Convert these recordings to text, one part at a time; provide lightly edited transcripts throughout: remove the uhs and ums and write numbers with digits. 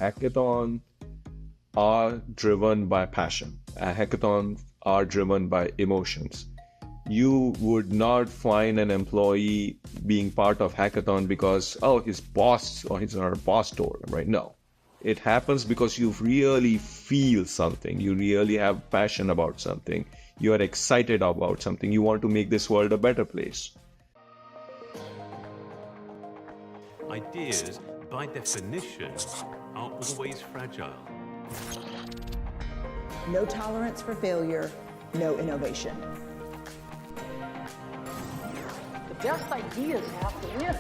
hackathon are driven by passion. A hackathon are driven by emotions. You would not find an employee being part of hackathon because, his boss or our boss told him, right? No. It happens because you really feel something. You really have passion about something. You are excited about something. You want to make this world a better place. Ideas, by definition, are always fragile. No tolerance for failure, no innovation. The best ideas have to win.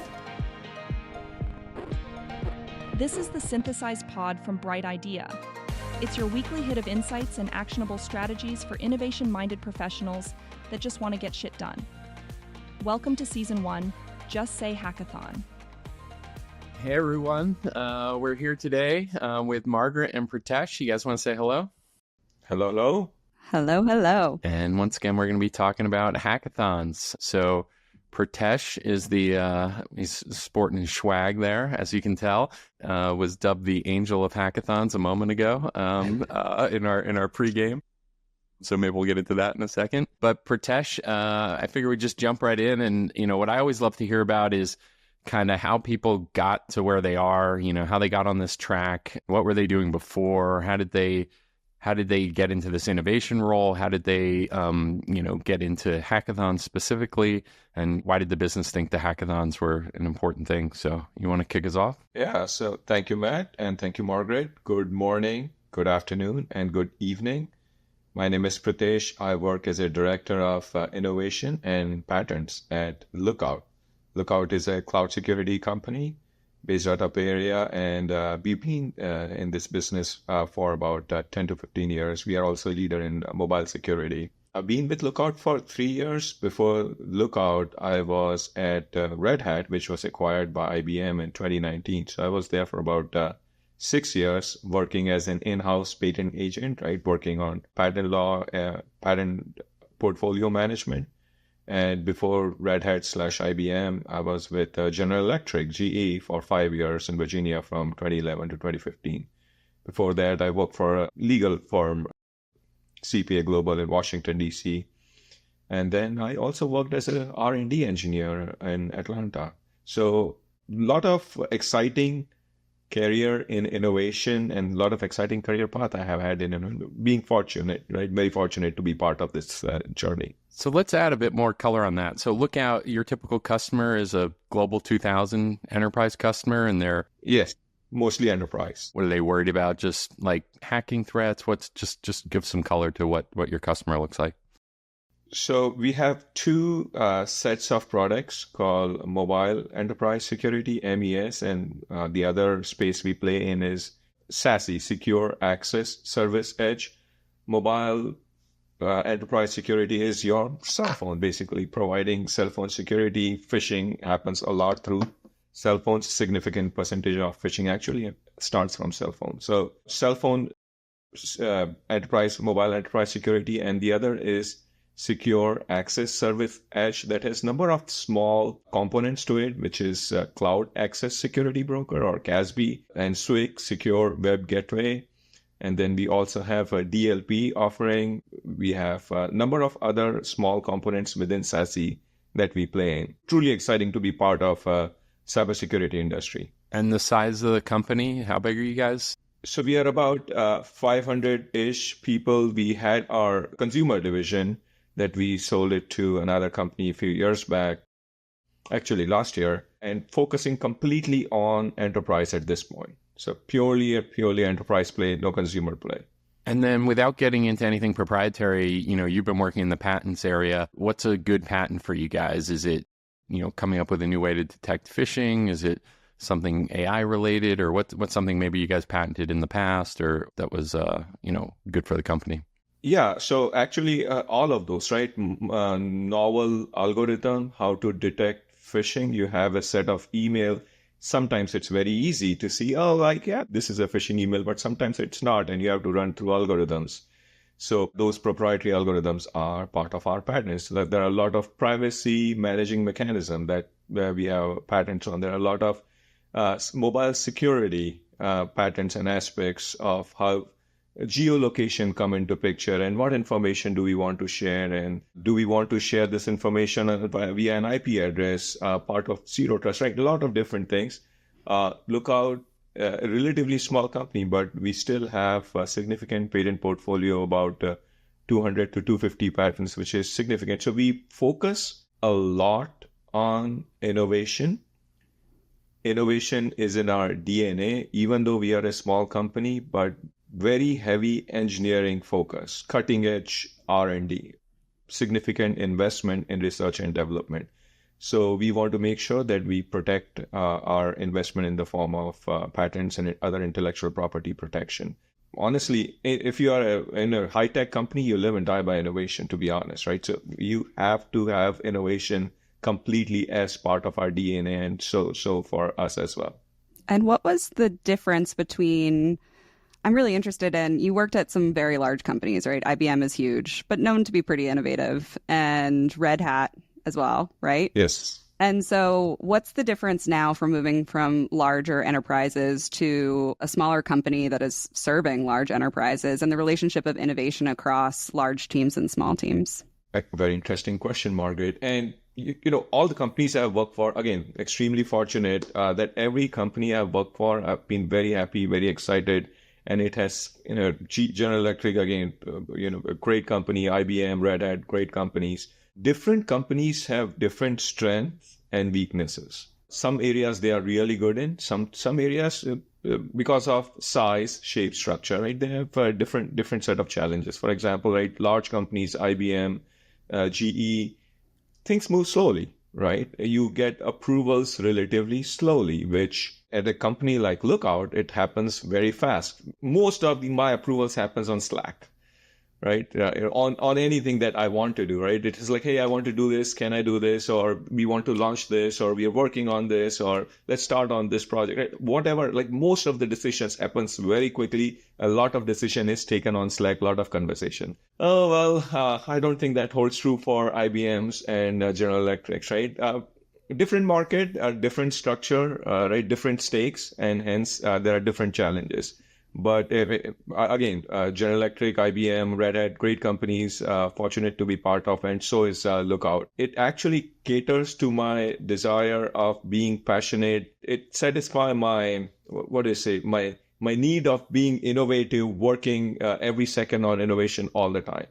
This is the Synthesize Pod from Bright Idea. It's your weekly hit of insights and actionable strategies for innovation-minded professionals that just want to get shit done. Welcome to Season 1, Just Say Hackathon. Hey everyone, we're here today with Margaret and Pritesh. You guys want to say hello? Hello, hello. Hello, hello. And once again, we're going to be talking about hackathons. So Pritesh is he's sporting his swag there, as you can tell. Was dubbed the Angel of Hackathons a moment ago in our pregame. So maybe we'll get into that in a second. But Pritesh, I figure we just jump right in. And what I always love to hear about is kind of how people got to where they are. How they got on this track. What were they doing before? How did they get into this innovation role? How did they, get into hackathons specifically? And why did the business think the hackathons were an important thing? So you want to kick us off? Yeah, so thank you, Matt, and thank you, Margaret. Good morning, good afternoon, and good evening. My name is Pritesh. I work as a director of innovation and patents at Lookout. Lookout is a cloud security company based out of Bay Area, and we've been in this business for about 10 to 15 years. We are also a leader in mobile security. I've been with Lookout for 3 years. Before Lookout, I was at Red Hat, which was acquired by IBM in 2019. So I was there for about 6 years working as an in-house patent agent, right? Working on patent law, patent portfolio management. And before Red Hat / IBM, I was with General Electric, GE, for 5 years in Virginia from 2011 to 2015. Before that, I worked for a legal firm, CPA Global in Washington, D.C. And then I also worked as an R&D engineer in Atlanta. So a lot of exciting career in innovation and a lot of exciting career path I have had in being fortunate, right? Very fortunate to be part of this journey. So let's add a bit more color on that. So Lookout, your typical customer is a Global 2000 enterprise customer, and they're... Yes, mostly enterprise. What are they worried about? Just like hacking threats? What's just give some color to what your customer looks like. So we have two sets of products called Mobile Enterprise Security, MES, and the other space we play in is SASE, Secure Access Service Edge. Mobile enterprise security is your cell phone, basically providing cell phone security. Phishing happens a lot through cell phones. Significant percentage of phishing actually starts from cell phone. So cell phone mobile enterprise security, and the other is Secure Access Service Edge that has number of small components to it, which is Cloud Access Security Broker or CASB, and SWIG, Secure Web Gateway. And then we also have a DLP offering. We have a number of other small components within SASE that we play in. Truly exciting to be part of cybersecurity industry. And the size of the company, how big are you guys? So we are about 500-ish people. We had our consumer division that we sold it to another company a few years back, actually last year, and focusing completely on enterprise at this point. So purely enterprise play, no consumer play. And then without getting into anything proprietary, you've been working in the patents area. What's a good patent for you guys? Is it, coming up with a new way to detect phishing? Is it something AI related, or what's something maybe you guys patented in the past or that was, good for the company? Yeah, so actually all of those, right? Novel algorithm, how to detect phishing. You have a set of email. Sometimes it's very easy to see, this is a phishing email, but sometimes it's not, and you have to run through algorithms. So those proprietary algorithms are part of our patents. There are a lot of privacy managing mechanism where we have patents on. There are a lot of mobile security patterns and aspects of how geolocation come into picture and what information do we want to share, and do we want to share this information via an IP address, part of zero trust, right? A lot of different things. Lookout, a relatively small company, but we still have a significant patent portfolio, about 200 to 250 patents, which is significant. So we focus a lot on innovation. Innovation is in our DNA, even though we are a small company, but very heavy engineering focus, cutting edge R&D, significant investment in research and development. So we want to make sure that we protect our investment in the form of patents and other intellectual property protection. Honestly, if you are in a high-tech company, you live and die by innovation, to be honest, right? So you have to have innovation completely as part of our DNA, and so for us as well. And what was the difference between, I'm really interested in, you worked at some very large companies, right? IBM is huge, but known to be pretty innovative, and Red Hat as well, right? Yes. And so what's the difference now from moving from larger enterprises to a smaller company that is serving large enterprises, and the relationship of innovation across large teams and small teams? A very interesting question, Margaret. And you know, all the companies I've worked for, again, extremely fortunate that every company I've worked for, I've been very happy, very excited. And it has, you know, General Electric, again, a great company, IBM, Red Hat, great companies. Different companies have different strengths and weaknesses. Some areas they are really good in. Some areas, because of size, shape, structure, right, they have a different set of challenges. For example, right, large companies, IBM, GE, things move slowly, right? You get approvals relatively slowly, which at a company like Lookout, it happens very fast. Most of my approvals happens on Slack, right? On anything that I want to do, right? It is like, hey, I want to do this. Can I do this? Or we want to launch this, or we are working on this, or let's start on this project, right? Whatever, like most of the decisions happens very quickly. A lot of decision is taken on Slack, a lot of conversation. Oh, well, I don't think that holds true for IBMs and General Electrics, right? Different market, different structure, right? Different stakes, and hence there are different challenges. But again, General Electric, IBM, Red Hat, great companies, fortunate to be part of, and so is Lookout. It actually caters to my desire of being passionate. It satisfies my, my need of being innovative, working every second on innovation all the time.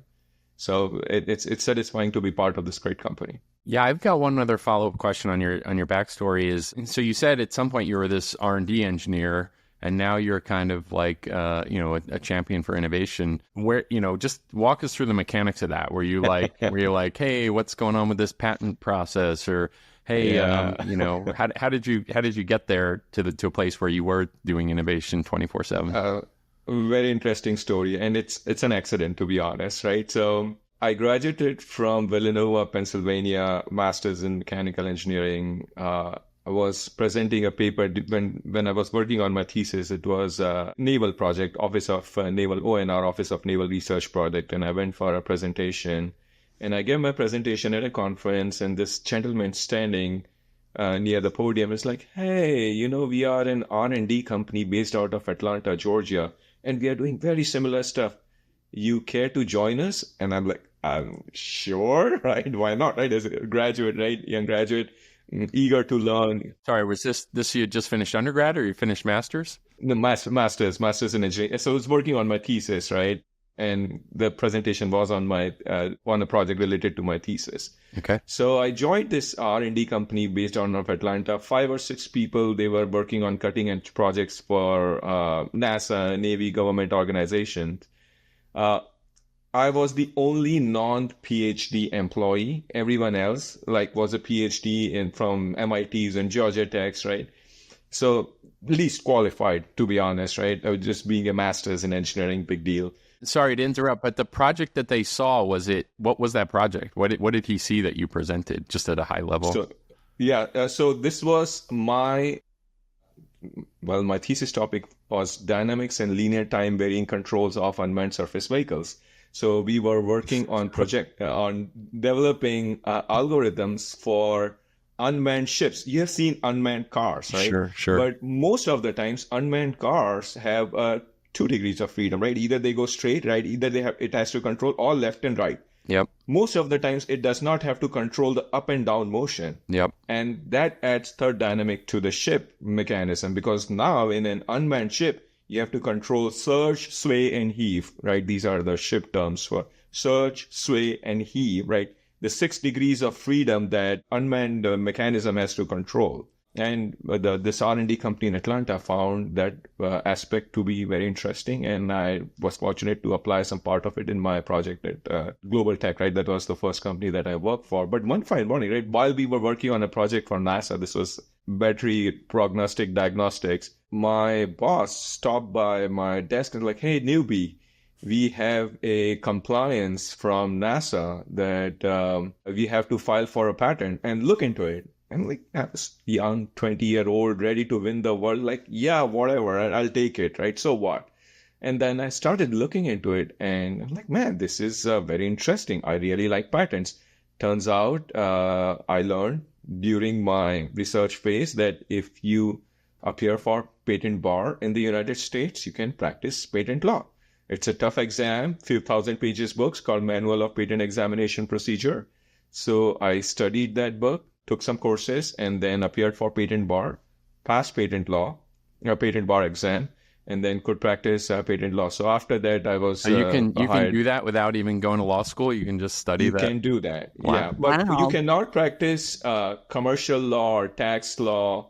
So it's satisfying to be part of this great company. Yeah, I've got one other follow-up question on your backstory. Is, so you said at some point you were this R&D engineer, and now you're kind of like, a champion for innovation. Where, just walk us through the mechanics of that. Were you like, hey, what's going on with this patent process? Or, hey, how did you get there to a place where you were doing innovation 24/7? Very interesting story, and it's an accident, to be honest, right? So I graduated from Villanova, Pennsylvania, master's in mechanical engineering. I was presenting a paper when I was working on my thesis. It was a naval project, Office of Naval ONR, Office of Naval Research project, and I went for a presentation. And I gave my presentation at a conference, and this gentleman standing near the podium is like, "Hey, we are an R&D company based out of Atlanta, Georgia, and we are doing very similar stuff. You care to join us?" And I'm like, "Sure, right? Why not, right? As a graduate, right? Young graduate, eager to learn." Sorry, was this you had just finished undergrad, or you finished master's? The master's in engineering. So I was working on my thesis, right? And the presentation was on a project related to my thesis. Okay. So I joined this R&D company based out of Atlanta. 5 or 6 people. They were working on cutting edge projects for NASA, Navy, government organizations. I was the only non-PhD employee. Everyone else was a PhD from MITs and Georgia Techs, right? So least qualified, to be honest, right? Just being a master's in engineering, big deal. Sorry to interrupt, but the project that they saw, what was that project? What did he see that you presented, just at a high level? So this was my thesis topic was dynamics and linear time varying controls of unmanned surface vehicles. So we were working on developing algorithms for unmanned ships. You have seen unmanned cars, right? Sure. But most of the times, unmanned cars have 2 degrees of freedom, right? Either they go straight, right? Either it has to control all left and right. Yep. Most of the times, it does not have to control the up and down motion. Yep. And that adds third dynamic to the ship mechanism, because now in an unmanned ship, you have to control surge, sway, and heave, right? These are the ship terms for surge, sway, and heave, right? The 6 degrees of freedom that unmanned mechanism has to control. And this R&D company in Atlanta found that aspect to be very interesting, and I was fortunate to apply some part of it in my project at Global Tech, right? That was the first company that I worked for. But one fine morning, right, while we were working on a project for NASA, this was battery prognostic diagnostics, my boss stopped by my desk and was like, "Hey, newbie, we have a compliance from NASA that we have to file for a patent and look into it." And like, I was young, 20-year-old, ready to win the world. Like, yeah, whatever, I'll take it, right? So what? And then I started looking into it, and I'm like, man, this is very interesting. I really like patents. Turns out I learned during my research phase that if you appear for patent bar in the United States, you can practice patent law. It's a tough exam, few thousand pages books called Manual of Patent Examination Procedure. So I studied that book, took some courses, and then appeared for patent bar, passed patent bar exam, and then could practice patent law. So after that, I was you can do that without even going to law school. You can just study that. You can do that, Wow. yeah. But Wow. you cannot practice commercial law or tax law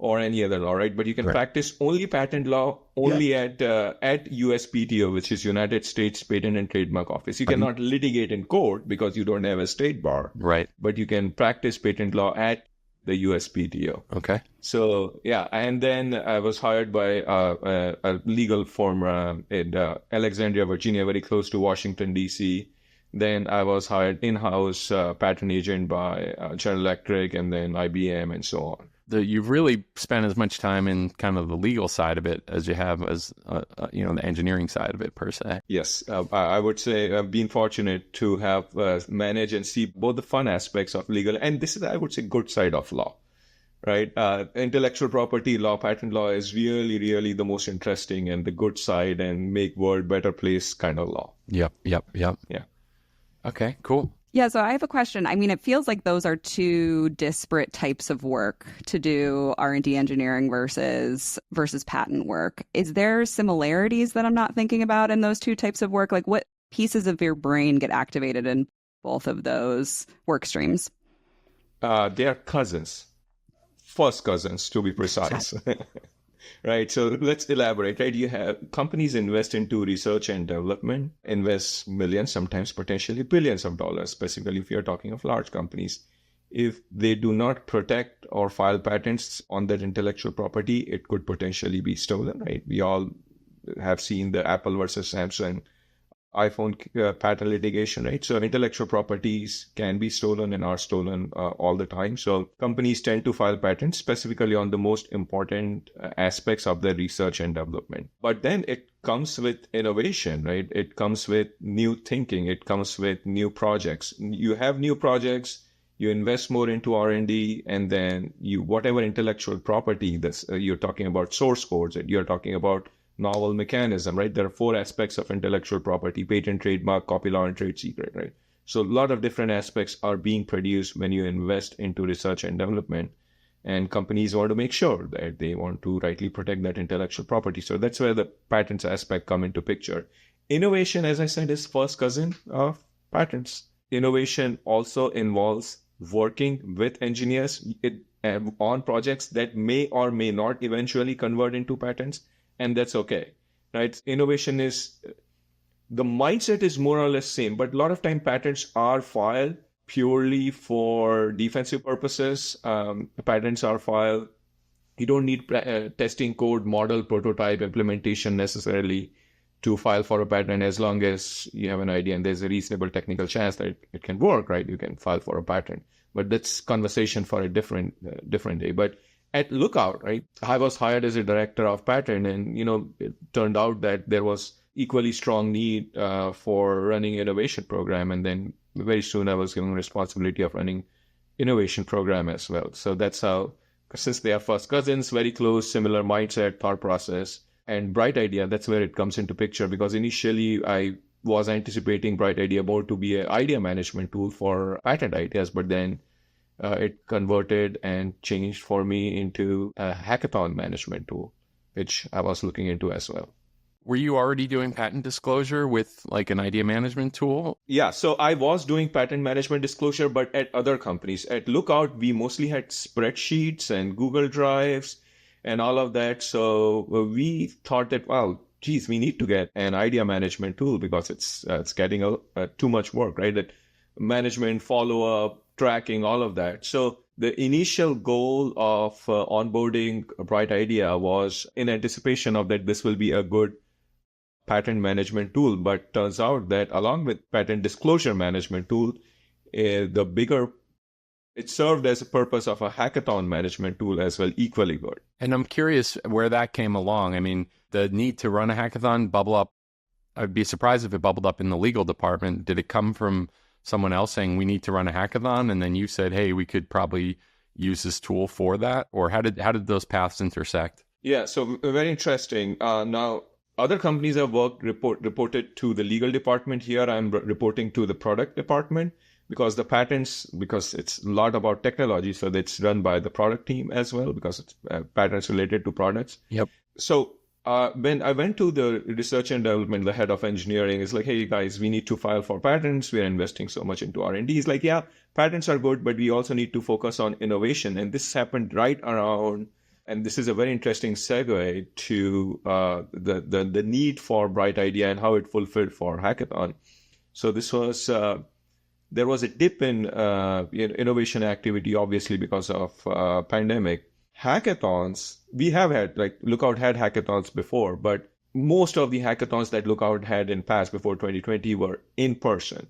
or any other law, right? But you can practice only patent law only at USPTO, which is United States Patent and Trademark Office. You cannot litigate in court because you don't have a state bar. Right. But you can practice patent law at the USPTO. Okay. So, yeah. And then I was hired by a legal firm in Alexandria, Virginia, very close to Washington, D.C. Then I was hired in-house patent agent by General Electric and then IBM and so on. You've really spent as much time in kind of the legal side of it as you have as the engineering side of it per se. Yes, I would say I've been fortunate to have managed and see both the fun aspects of legal, and this is, I would say, good side of law, right? Intellectual property law, patent law is really, really the most interesting and the good side and make world better place kind of law. Yep. Yeah. Okay, cool. Yeah, so I have a question. I mean, it feels like those are two disparate types of work to do R&D engineering versus patent work. Is there similarities that I'm not thinking about in those two types of work? Like, what pieces of your brain get activated in both of those work streams? They are cousins, first cousins to be precise. Right. So let's elaborate, right? You have companies invest into research and development, invest millions, sometimes potentially billions of dollars, specifically if you're talking of large companies. If they do not protect or file patents on that intellectual property, it could potentially be stolen, right? We all have seen the Apple versus Samsung iPhone patent litigation, right? So intellectual properties can be stolen and are stolen all the time. So companies tend to file patents specifically on the most important aspects of their research and development. But then it comes with innovation, right? It comes with new thinking. It comes with new projects. You have new projects, you invest more into R&D, and then whatever intellectual property this you're talking about, source codes, you're talking about novel mechanism, right? There are 4 aspects of intellectual property: patent, trademark, copy law, and trade secret, right? So a lot of different aspects are being produced when you invest into research and development, and companies want to make sure that they want to rightly protect that intellectual property. So that's where the patents aspect come into picture. Innovation, as I said, is first cousin of patents. Innovation also involves working with engineers on projects that may or may not eventually convert into patents. And that's okay, right? Innovation is, the mindset is more or less same, but a lot of time patents are filed purely for defensive purposes. Patents are filed. You don't need testing code, model, prototype, implementation necessarily to file for a patent, as long as you have an idea and there's a reasonable technical chance that it can work, right? You can file for a patent. But that's conversation for a different day. But at Lookout, right, I was hired as a director of patent, and it turned out that there was equally strong need for running innovation program, and then very soon I was given responsibility of running innovation program as well. So that's how, since they are first cousins, very close, similar mindset, thought process, and Bright Idea, that's where it comes into picture, because initially I was anticipating Bright Idea more to be an idea management tool for patent ideas, but then it converted and changed for me into a hackathon management tool, which I was looking into as well. Were you already doing patent disclosure with like an idea management tool? Yeah, so I was doing patent management disclosure, but at other companies. At Lookout, we mostly had spreadsheets and Google Drives and all of that. So we thought that, wow, geez, we need to get an idea management tool because it's getting too much work, right? That management, follow-up, tracking, all of that. So the initial goal of onboarding a Bright Idea was in anticipation of that this will be a good patent management tool, but turns out that along with patent disclosure management tool, it served as a purpose of a hackathon management tool as well, equally good. And I'm curious where that came along. I mean, the need to run a hackathon bubble up. I'd be surprised if it bubbled up in the legal department. Did it come from someone else saying we need to run a hackathon, and then you said, hey, we could probably use this tool for that? Or how did those paths intersect? Yeah, so very interesting. Now, other companies have reported to the legal department. Here, I'm reporting to the product department because it's a lot about technology, so it's run by the product team as well because it's patents related to products. Yep. So when I went to the research and development, the head of engineering is like, hey guys, we need to file for patents. We're investing so much into R&D. He's like, yeah, patents are good, but we also need to focus on innovation. And this happened right around. And this is a very interesting segue to the need for Bright Idea and how it fulfilled for Hackathon. So this was there was a dip in innovation activity, obviously because of pandemic. Hackathons, we have had, like Lookout had hackathons before, but most of the hackathons that Lookout had in past before 2020 were in person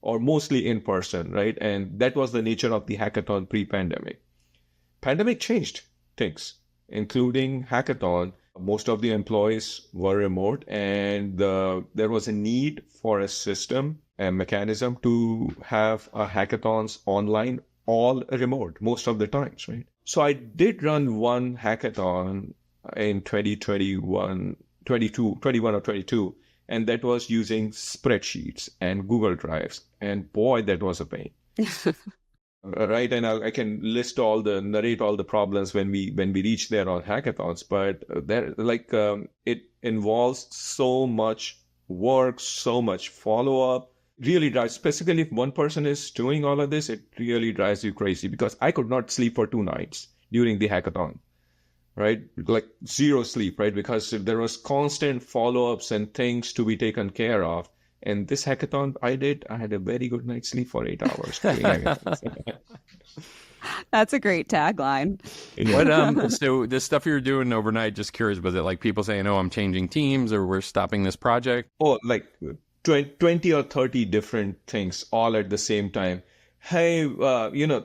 or mostly in person, right? And that was the nature of the hackathon pre-pandemic. Pandemic changed things, including hackathon. Most of the employees were remote, and there was a need for a system, a mechanism to have hackathons online, all remote most of the times, right? So I did run one hackathon in 2021 or 22, and that was using spreadsheets and Google Drives, and boy, that was a pain. Right, and I can narrate all the problems when we reach there on hackathons, but it involves so much work, so much follow up. Really drives, specifically if one person is doing all of this, it really drives you crazy because I could not sleep for 2 nights during the hackathon, right? Like zero sleep, right? Because there was constant follow ups and things to be taken care of. And this hackathon I had a very good night's sleep for 8 hours. That's a great tagline. What so this stuff you're doing overnight, just curious, was it like people saying, oh, I'm changing teams or we're stopping this project? Oh, like 20 or 30 different things all at the same time. Hey,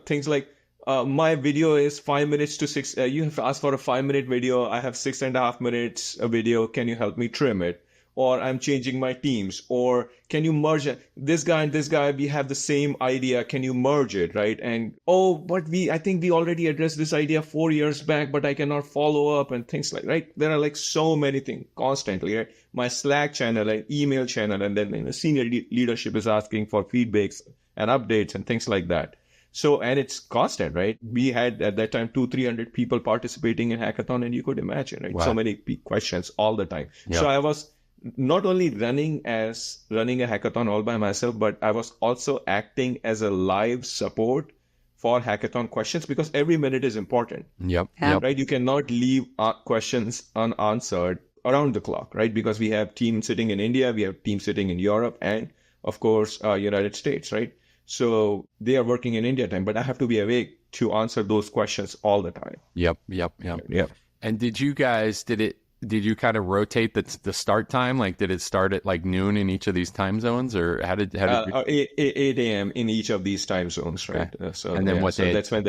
things like my video is 5 minutes to 6. You have asked for a 5-minute video. I have 6.5 minutes a video. Can you help me trim it? Or I'm changing my teams, or can you merge it? This guy and this guy, we have the same idea. Can you merge it, right? And, but I think we already addressed this idea 4 years back, but I cannot follow up and things like, right? There are like so many things constantly, right? My Slack channel and email channel, and then the senior leadership is asking for feedbacks and updates and things like that. So, and it's constant, right? We had at that time 200-300 people participating in Hackathon, and you could imagine, right? Wow. So many questions all the time. Yep. So I was not only running a hackathon all by myself, but I was also acting as a live support for hackathon questions because every minute is important. Yep. Right? You cannot leave questions unanswered around the clock, right? Because we have teams sitting in India, we have teams sitting in Europe, and of course, United States, right? So they are working in India time, but I have to be awake to answer those questions all the time. Yep. And did you kind of rotate the start time? Like, did it start at like noon in each of these time zones, or how did 8 a.m. in each of these time zones, right? Okay. And then that's when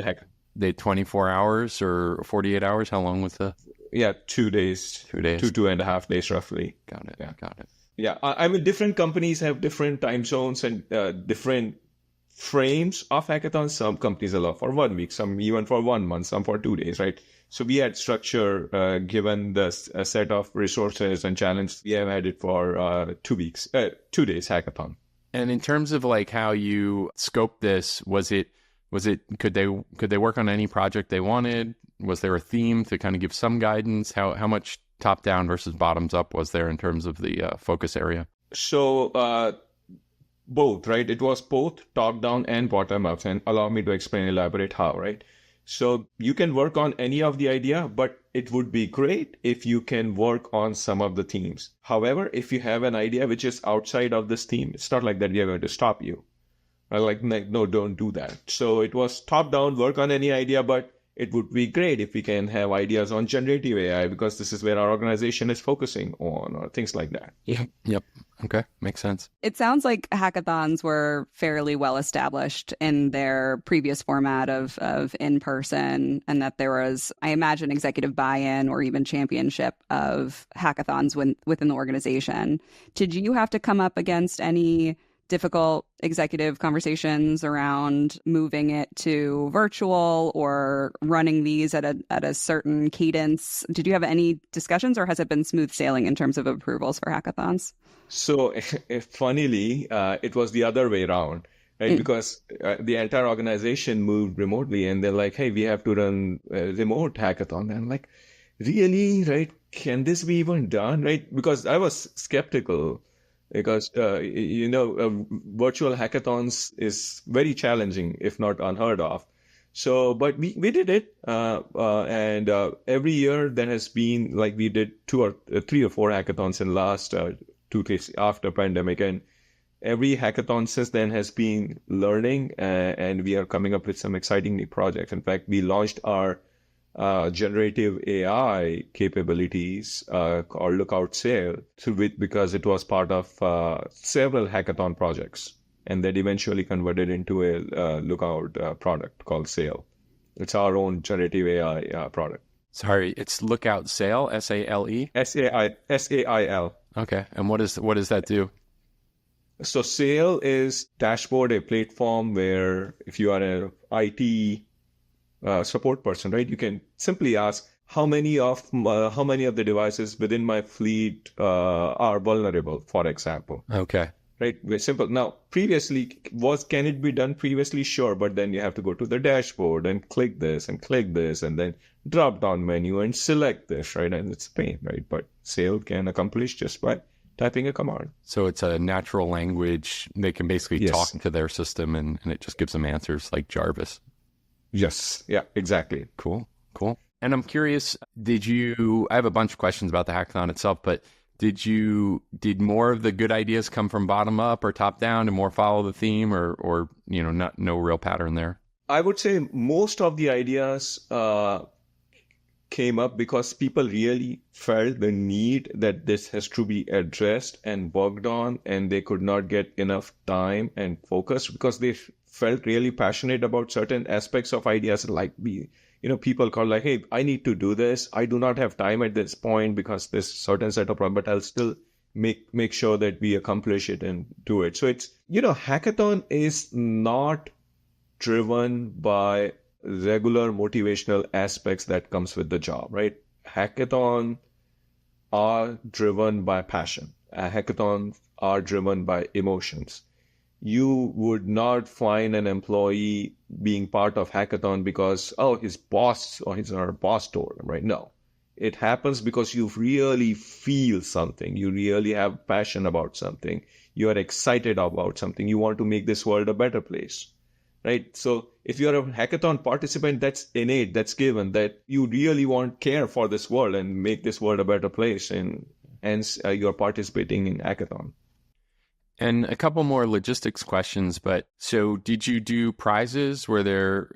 they 24 hours or 48 hours? How long was the? Yeah, 2 days. 2 days. 2.5 days roughly. Got it. Yeah. I mean, different companies have different time zones and different frames of hackathons. Some companies allow for 1 week, some even for 1 month, some for 2 days, right? So we had structure given the set of resources and challenge. We have had it for 2 weeks, 2 days hackathon. And in terms of like how you scoped this, was it could they work on any project they wanted? Was there a theme to kind of give some guidance? How much top down versus bottoms up was there in terms of the focus area? So both, right? It was both top down and bottom up. And allow me to elaborate how, right? So you can work on any of the idea, but it would be great if you can work on some of the themes. However, if you have an idea which is outside of this theme, it's not like that we are going to stop you. Like, no, don't do that. So it was top down, work on any idea, but it would be great if we can have ideas on generative AI, because this is where our organization is focusing on, or things like that. Yep. Okay. Makes sense. It sounds like hackathons were fairly well established in their previous format of in-person, and that there was, I imagine, executive buy-in or even championship of hackathons within the organization. Did you have to come up against any difficult executive conversations around moving it to virtual or running these at a certain cadence? Did you have any discussions, or has it been smooth sailing in terms of approvals for hackathons? So funnily, it was the other way around, right? Because the entire organization moved remotely, and they're like, hey, we have to run a remote hackathon. And I'm like, really, right? Can this be even done, right? Because I was skeptical. Because, virtual hackathons is very challenging, if not unheard of. So, but we did it. And every year there has been, like, we did 2 or 3 or 4 hackathons in last 2 days after pandemic. And every hackathon since then has been learning, and we are coming up with some exciting new projects. In fact, we launched our generative AI capabilities or Lookout sale because it was part of several hackathon projects, and that eventually converted into a Lookout product called Sale. It's our own generative AI product. Sorry, it's Lookout Sale, SALE? SAIL. Okay, and what does that do? So Sale is dashboard, a platform where if you are an IT support person, right? You can simply ask how many of the devices within my fleet are vulnerable, for example. Okay. Right. Very simple. Now, can it be done previously? Sure. But then you have to go to the dashboard and click this and then drop down menu and select this, right? And it's a pain, right? But Sale can accomplish just by typing a command. So it's a natural language. They can basically talk to their system and it just gives them answers like Jarvis. Yes. Yeah, exactly. Cool. And I'm curious, I have a bunch of questions about the hackathon itself, but did more of the good ideas come from bottom up or top down and more follow the theme or no real pattern there? I would say most of the ideas came up because people really felt the need that this has to be addressed and worked on, and they could not get enough time and focus because they felt really passionate about certain aspects of ideas. Like people call like, hey, I need to do this. I do not have time at this point because there's certain set of problems, but I'll still make sure that we accomplish it and do it. So it's, hackathon is not driven by regular motivational aspects that comes with the job, right? Hackathon are driven by passion. Hackathons are driven by emotions. You would not find an employee being part of hackathon because, his boss or her boss told him, right? No. It happens because you really feel something. You really have passion about something. You are excited about something. You want to make this world a better place, right? So if you're a hackathon participant, that's innate, that's given, that you really care for this world and make this world a better place. And hence you're participating in hackathon. And a couple more logistics questions, but so did you do prizes? Were there,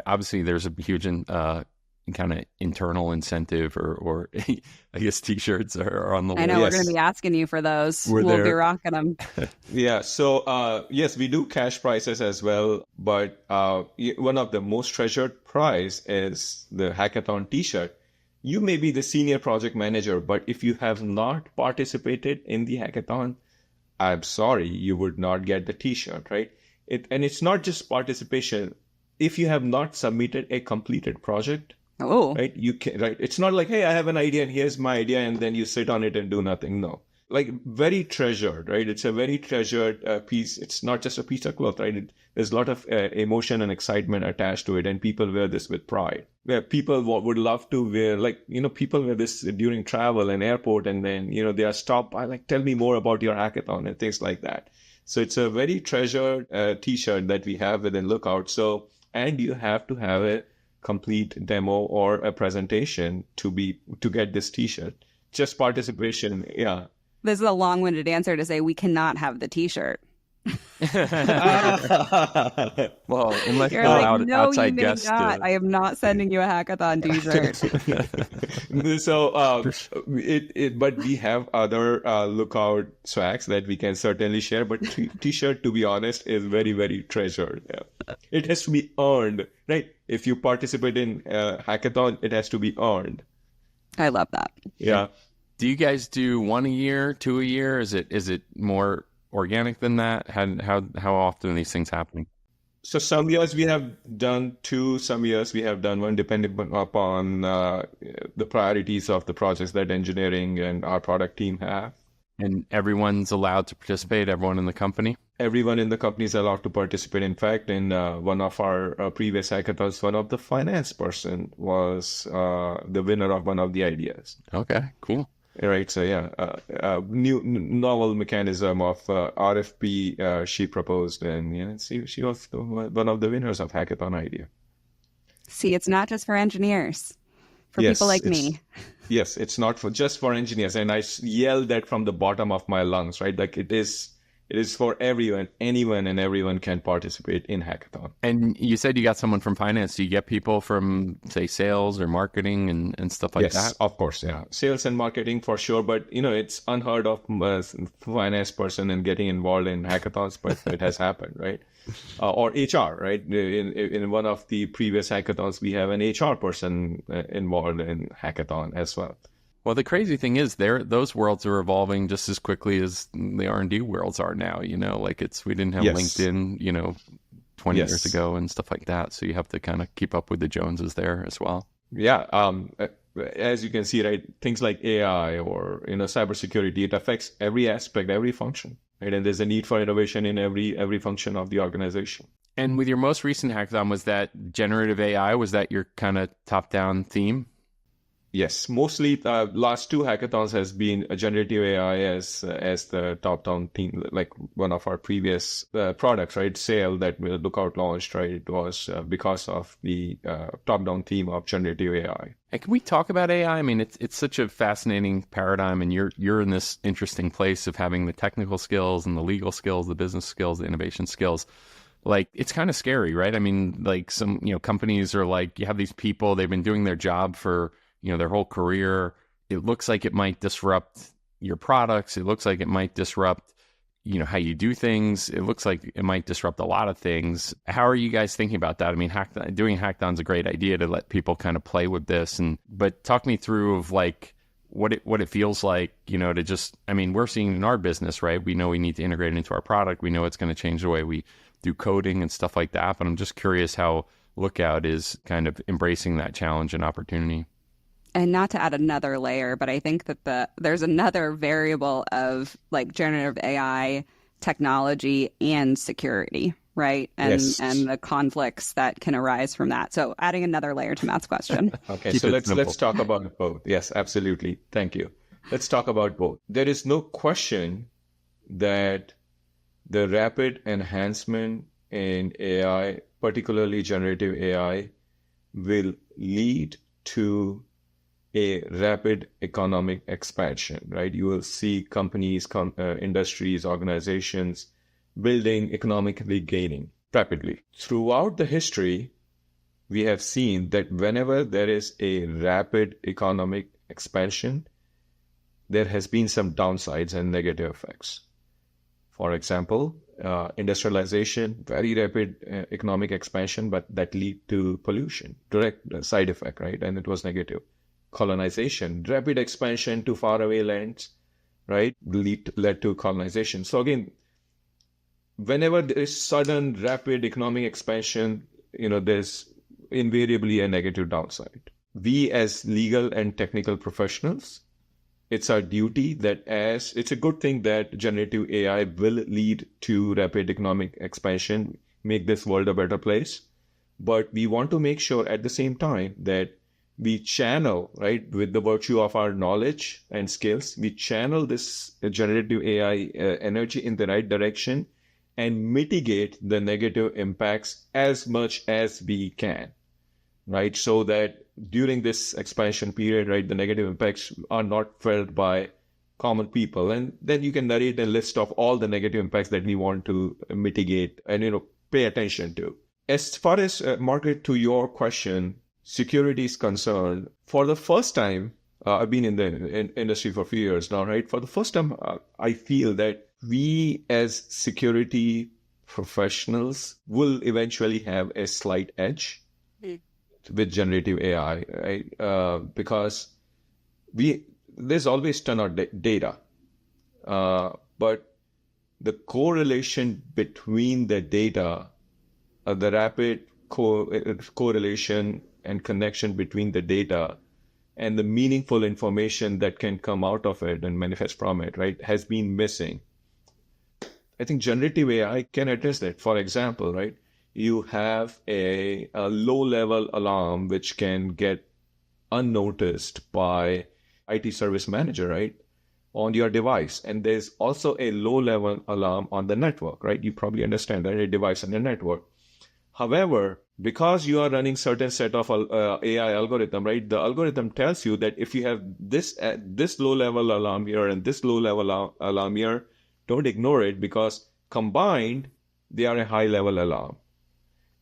obviously there's a huge kind of internal incentive or I guess t-shirts are on the way. I know we're going to be asking you for those. We'll be rocking them. Yeah. So, yes, we do cash prizes as well. But one of the most treasured prize is the hackathon t-shirt. You may be the senior project manager, but if you have not participated in the hackathon, I'm sorry, you would not get the t-shirt, right? And it's not just participation. If you have not submitted a completed project, right, you can, right? It's not like, hey, I have an idea and here's my idea, and then you sit on it and do nothing. No, like very treasured, right? It's a very treasured piece. It's not just a piece of cloth, right? There's a lot of emotion and excitement attached to it, and people wear this with pride. Where people would love to wear, like, people wear this during travel and airport, and then, they are stopped by, like, tell me more about your hackathon and things like that. So it's a very treasured t-shirt that we have within Lookout. So, and you have to have a complete demo or a presentation to get this t-shirt. Just participation, yeah. This is a long-winded answer to say we cannot have the t-shirt. Well, unless you're you're like, no, outside you may guests. not. I am not sending you a hackathon t-shirt. So, but we have other Lookout swags that we can certainly share. But t-shirt, to be honest, is very, very treasured. Yeah. It has to be earned, right? If you participate in hackathon, it has to be earned. I love that. Yeah. Do you guys do 1 a year, 2 a year? Is it more organic than that? How often are these things happening? So some years we have done 2, some years we have done 1, depending upon the priorities of the projects that engineering and our product team have. And everyone's allowed to participate, everyone in the company? Everyone in the company is allowed to participate. In fact, in one of our previous hackathons, one of the finance person was the winner of one of the ideas. Okay, cool. Right. So yeah, new novel mechanism of RFP she proposed, and she was one of the winners of Hackathon idea. See, it's not just for engineers, for people like me. Yes, it's not just for engineers, and I yell that from the bottom of my lungs, right? Like it is for everyone. Anyone and everyone can participate in Hackathon. And you said you got someone from finance. Do you get people from, say, sales or marketing and stuff like that? Yes, of course, yeah. Sales and marketing for sure, but, it's unheard of finance person and getting involved in hackathons, but it has happened, right? Or HR, right? In one of the previous hackathons, we have an HR person involved in hackathon as well. Well, the crazy thing is those worlds are evolving just as quickly as the R&D worlds are now, like we didn't have LinkedIn, 20 years ago and stuff like that. So you have to kind of keep up with the Joneses there as well. Yeah. As you can see, right, things like AI or, cybersecurity, it affects every aspect, every function, right? And there's a need for innovation in every function of the organization. And with your most recent hackathon, was that generative AI? Was that your kind of top-down theme? Yes, mostly last 2 hackathons has been generative AI as the top-down theme, like one of our previous products, right? Sale that Lookout launched, right? It was because of the top-down theme of generative AI. And can we talk about AI? I mean, it's such a fascinating paradigm, and you're in this interesting place of having the technical skills and the legal skills, the business skills, the innovation skills. Like, it's kind of scary, right? I mean, like some companies are like, you have these people, they've been doing their job for their whole career. It looks like it might disrupt your products. It looks like it might disrupt, how you do things. It looks like it might disrupt a lot of things. How are you guys thinking about that? I mean, doing hackathon's a great idea to let people kind of play with this. But talk me through of like what it feels like, to just, I mean, we're seeing in our business, right? We know we need to integrate it into our product. We know it's going to change the way we do coding and stuff like that. But I'm just curious how Lookout is kind of embracing that challenge and opportunity. And not to add another layer, but I think that there's another variable of like generative AI technology and security, right? And the conflicts that can arise from that. So adding another layer to Matt's question. Okay, so let's talk about both. Yes, absolutely. Thank you. Let's talk about both. There is no question that the rapid enhancement in AI, particularly generative AI, will lead to a rapid economic expansion, right? You will see companies, industries, organizations building, economically gaining rapidly. Throughout the history, we have seen that whenever there is a rapid economic expansion, there has been some downsides and negative effects. For example, industrialization, very rapid economic expansion, but that lead to pollution, direct side effect, right? And it was negative. Colonization, rapid expansion to faraway lands, right? Led to colonization. So again, whenever there is sudden, rapid economic expansion, there's invariably a negative downside. We as legal and technical professionals, it's our duty that it's a good thing that generative AI will lead to rapid economic expansion, make this world a better place. But we want to make sure at the same time that we channel, right, with the virtue of our knowledge and skills, we channel this generative AI energy in the right direction and mitigate the negative impacts as much as we can, right? So that during this expansion period, right, the negative impacts are not felt by common people. And then you can narrate a list of all the negative impacts that we want to mitigate and, pay attention to. As far as, Margaret, to your question, security is concerned, for the first time, I've been in the industry for a few years now, right? For the first time, I feel that we as security professionals will eventually have a slight edge with generative AI, right? Because there's always ton of data, but the correlation between the data, the rapid correlation and connection between the data and the meaningful information that can come out of it and manifest from it, right, has been missing. I think generative AI can address that. For example, right, you have a low-level alarm which can get unnoticed by IT service manager, right, on your device. And there's also a low-level alarm on the network, right? You probably understand that, a device on the network. However, because you are running certain set of AI algorithm, right, the algorithm tells you that if you have this low-level alarm here and this low-level alarm here, don't ignore it because combined, they are a high-level alarm.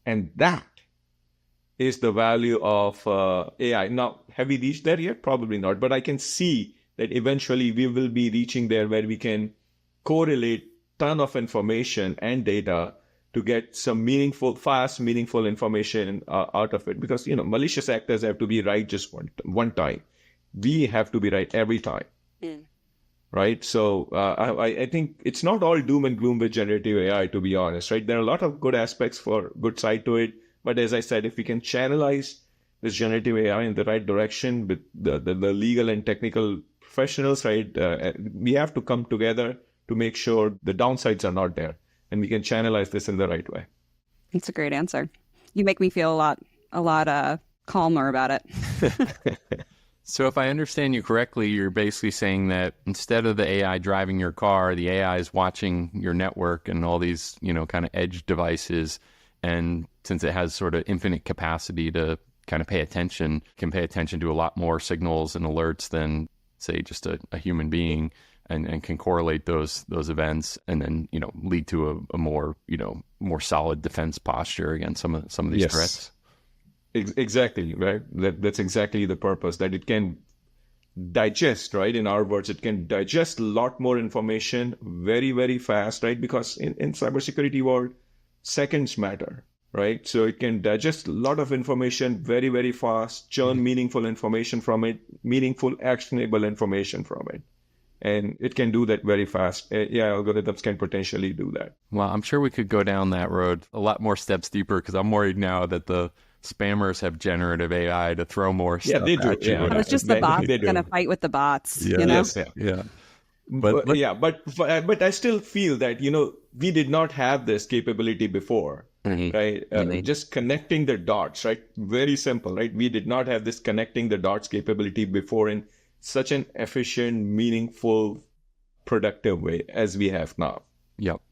And that is the value of AI. Now, have we reached there yet? Probably not. But I can see that eventually we will be reaching there where we can correlate ton of information and data to get some fast, meaningful information out of it. Because, malicious actors have to be right just one time. We have to be right every time. Right? So I think it's not all doom and gloom with generative AI, to be honest, right? There are a lot of good aspects for good side to it. But as I said, if we can channelize this generative AI in the right direction with the legal and technical professionals, right, we have to come together to make sure the downsides are not there. And we can channelize this in the right way. That's a great answer. You make me feel a lot calmer about it. So if I understand you correctly, you're basically saying that instead of the AI driving your car, the AI is watching your network and all these, kind of edge devices. And since it has sort of infinite capacity to kind of can pay attention to a lot more signals and alerts than, say, just a human being. And can correlate those events and then, lead to a more, more solid defense posture against some of these threats. Exactly, right? That's exactly the purpose, that it can digest, right? In our words, it can digest a lot more information very, very fast, right? Because in cybersecurity world, seconds matter, right? So it can digest a lot of information very, very fast, churn meaningful information from it, meaningful, actionable information from it. And it can do that very fast. AI algorithms can potentially do that. Well, I'm sure we could go down that road a lot more steps deeper because I'm worried now that the spammers have generative AI to throw more stuff they do. at you. Well, it's just the bots going to fight with the bots, Yes, yeah. But I still feel that, we did not have this capability before, right? Just connecting the dots, right? Very simple, right? We did not have this connecting the dots capability before in such an efficient, meaningful, productive way as we have now. Yep.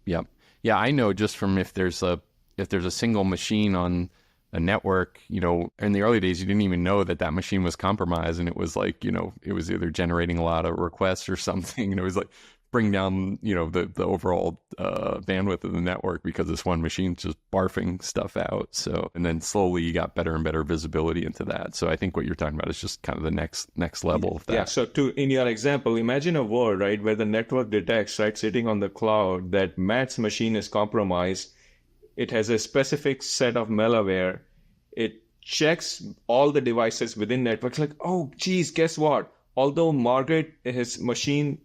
Yeah, I know just from if there's a single machine on a network, in the early days, you didn't even know that machine was compromised, and it was like, it was either generating a lot of requests or something, and it was like bring down, the overall bandwidth of the network because this one machine's just barfing stuff out. So, and then slowly you got better and better visibility into that. So I think what you're talking about is just kind of the next level of that. Yeah. So in your example, imagine a world, right, where the network detects, right, sitting on the cloud, that Matt's machine is compromised. It has a specific set of malware. It checks all the devices within networks like, oh, geez, guess what? Although Margaret, his machine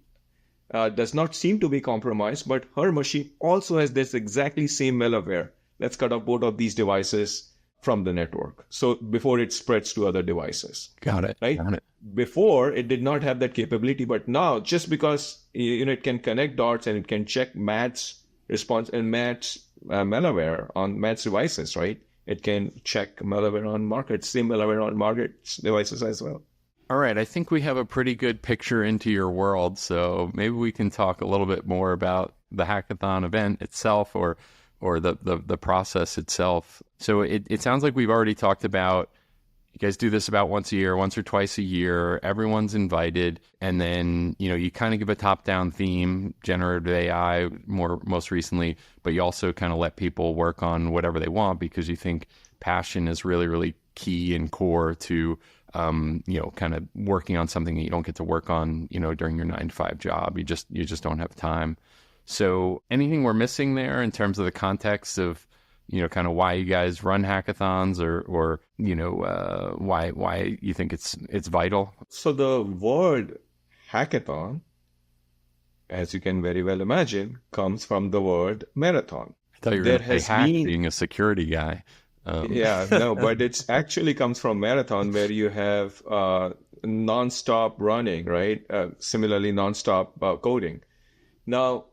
does not seem to be compromised, but her machine also has this exactly same malware. Let's cut off both of these devices from the network. So before it spreads to other devices. Got it. Right? Got it. Before, it did not have that capability, but now, just because it can connect dots and it can check Matt's response and Matt's malware on Matt's devices, right? It can check malware on Margaret's, same malware on Margaret's devices as well. All right, I think we have a pretty good picture into your world, so maybe we can talk a little bit more about the hackathon event itself, or the process itself. So it sounds like we've already talked about, you guys do this about once a year, once or twice a year, everyone's invited, and then, you kind of give a top-down theme, generative AI most recently, but you also kind of let people work on whatever they want, because you think passion is really, really key and core to kind of working on something that you don't get to work on, during your 9-to-5 job. You just don't have time. So anything we're missing there in terms of the context of, kind of why you guys run hackathons, or why you think it's vital? So the word hackathon, as you can very well imagine, comes from the word marathon. I thought you were going to say hack, being a security guy. But it's actually comes from marathon, where you have non-stop running, right? Similarly, non-stop coding. Now,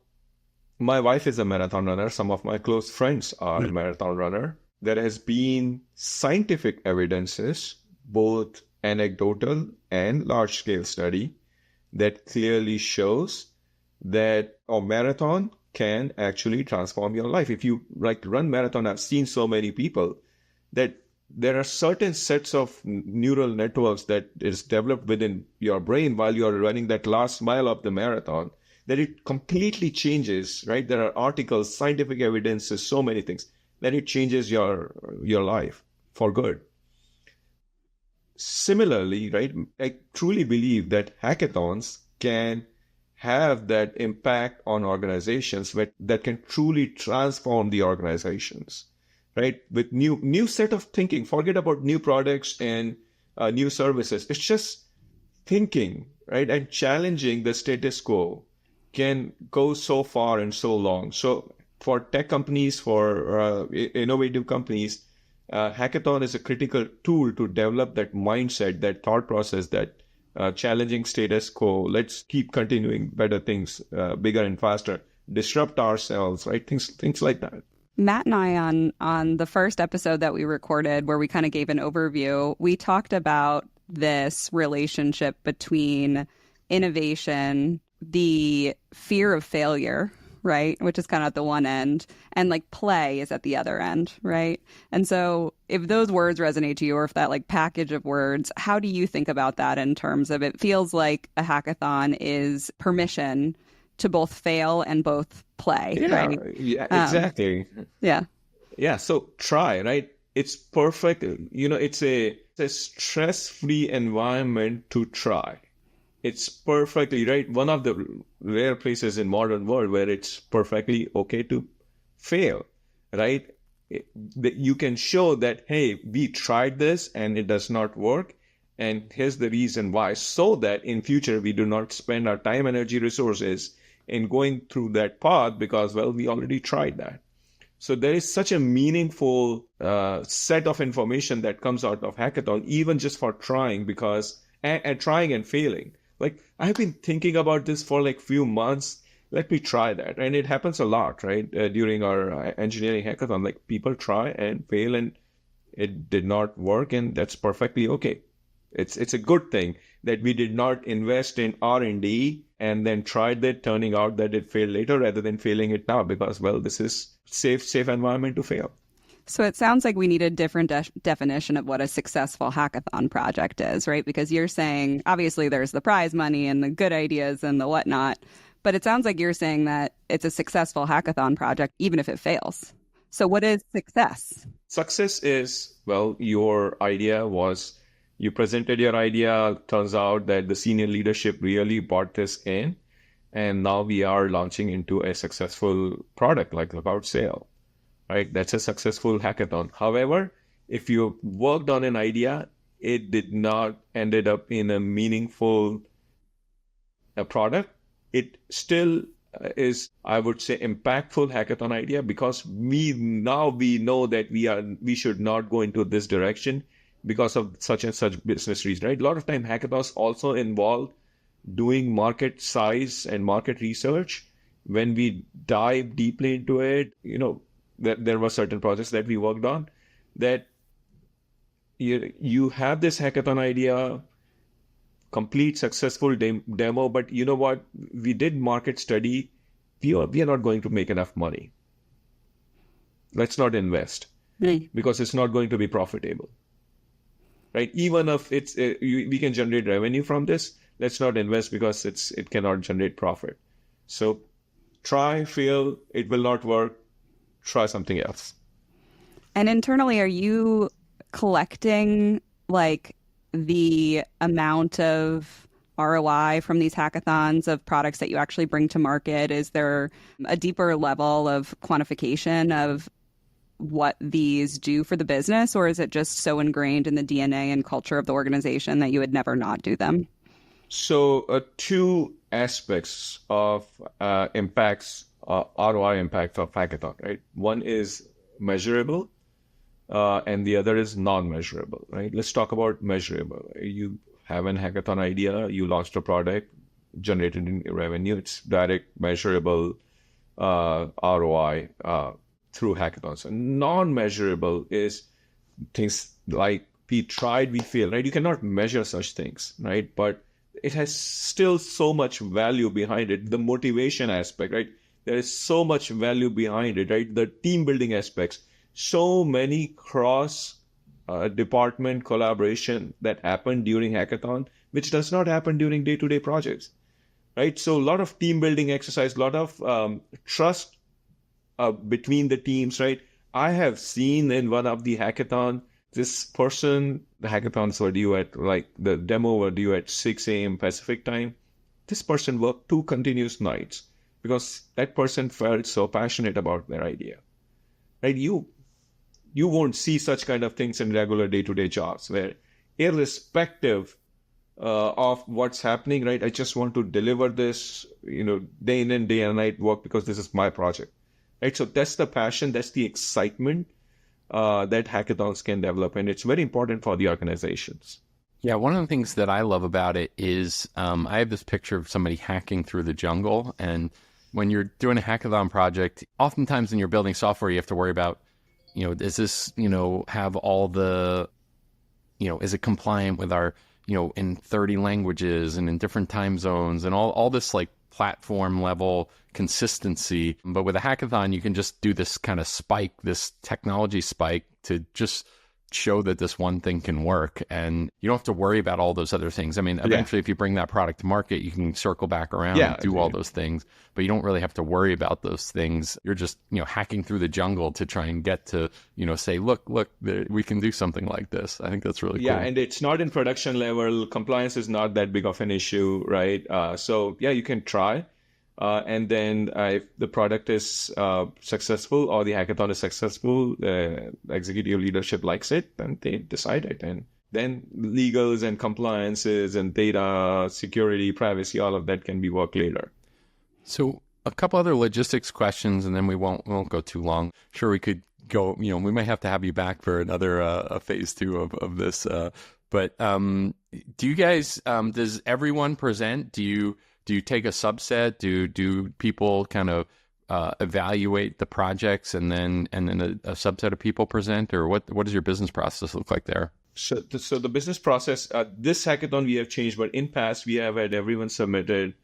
my wife is a marathon runner. Some of my close friends are a marathon runner. There has been scientific evidences, both anecdotal and large-scale study, that clearly shows that a marathon can actually transform your life. If you like to run marathon, I've seen so many people that there are certain sets of neural networks that is developed within your brain while you're running that last mile of the marathon, that it completely changes, right? There are articles, scientific evidences, so many things, that it changes your life for good. Similarly, right, I truly believe that hackathons can have that impact on organizations that can truly transform the organizations, right? With new set of thinking. Forget about new products and new services. It's just thinking, right? And challenging the status quo can go so far and so long. So for tech companies, for innovative companies, hackathon is a critical tool to develop that mindset, that thought process, that challenging status quo. Let's keep continuing better things, bigger and faster, disrupt ourselves, right? Things like that. Matt and I, on the first episode that we recorded, where we kind of gave an overview, we talked about this relationship between innovation, the fear of failure, right, which is kind of at the one end, and like play is at the other end, right? And so if those words resonate to you, or if that like package of words, how do you think about that in terms of, it feels like a hackathon is permission to both fail and both play, right? Yeah, exactly. Yeah. So try, right? It's perfect. It's a stress-free environment to try. It's perfectly right. One of the rare places in modern world where it's perfectly okay to fail, right? You can show that, hey, we tried this and it does not work, and here's the reason why, so that in future we do not spend our time, energy, resources in going through that path, because, well, we already tried that. So there is such a meaningful set of information that comes out of hackathon, even just for trying, because and trying and failing. Like, I've been thinking about this for like few months. Let me try that. And it happens a lot, right? During our engineering hackathon, like people try and fail and it did not work, and that's perfectly okay. It's a good thing that we did not invest in R&D and then tried it, turning out that it failed later rather than failing it now, because, well, this is safe environment to fail. So it sounds like we need a different definition of what a successful hackathon project is, right? Because you're saying, obviously, there's the prize money and the good ideas and the whatnot, but it sounds like you're saying that it's a successful hackathon project, even if it fails. So what is success? Success is, well, your idea was, you presented your idea, turns out that the senior leadership really bought this in, and now we are launching into a successful product like Lookout Sale, right? That's a successful hackathon. However, if you worked on an idea, it did not ended up in a meaningful product, it still is, I would say, impactful hackathon idea, because we know that we should not go into this direction because of such and such business reason, right? A lot of time hackathons also involve doing market size and market research. When we dive deeply into it, there were certain projects that we worked on that you have this hackathon idea, complete successful demo, but you know what? We did market study. We are not going to make enough money. Let's not invest because it's not going to be profitable, right? Even if we can generate revenue from this, let's not invest because it cannot generate profit. So try, fail, it will not work. Try something else. And internally, are you collecting like the amount of ROI from these hackathons of products that you actually bring to market? Is there a deeper level of quantification of what these do for the business, or is it just so ingrained in the DNA and culture of the organization that you would never not do them? So two aspects of impacts, ROI impact of hackathon, right? One is measurable, and the other is non-measurable, right? Let's talk about measurable. You have an hackathon idea, you launched a product, generated revenue. It's direct, measurable ROI through hackathons. And non-measurable is things like we tried, we failed, right? You cannot measure such things, right? But it has still so much value behind it. The motivation aspect, right? There is so much value behind it, right? The team building aspects, so many cross department collaboration that happened during hackathon, which does not happen during day-to-day projects, right? So a lot of team building exercise, a lot of trust between the teams, right? I have seen in one of the hackathon, this person, the hackathons were due at, like the demo were due at 6 a.m. Pacific time. This person worked 2 continuous nights because that person felt so passionate about their idea, right? You won't see such kind of things in regular day-to-day jobs where irrespective of what's happening, right? I just want to deliver this, day in and day and night work because this is my project, right? So that's the passion, that's the excitement that hackathons can develop. And it's very important for the organizations. Yeah, one of the things that I love about it is I have this picture of somebody hacking through the jungle. And when you're doing a hackathon project, oftentimes when you're building software, you have to worry about, does this, have all the, is it compliant with our, in 30 languages and in different time zones and all this like platform level consistency. But with a hackathon, you can just do this kind of spike, this technology spike to just show that this one thing can work, and you don't have to worry about all those other things. I mean, eventually if you bring that product to market, you can circle back around and do all those things, but you don't really have to worry about those things. You're just, hacking through the jungle to try and get to, say, look, we can do something like this. I think that's really cool. Yeah, and it's not in production level. Compliance is not that big of an issue, right? So you can try. And then if the product is successful or the hackathon is successful, executive leadership likes it, then they decide it. And then legals and compliances and data security, privacy, all of that can be worked later. So a couple other logistics questions, and then we won't go too long. Sure, we could go, we might have to have you back for another phase 2 of this. But do you guys, does everyone present? Do you take a subset? Do people kind of evaluate the projects and then a subset of people present, or what does your business process look like there? So the business process, this hackathon we have changed, but in past we have had everyone submitted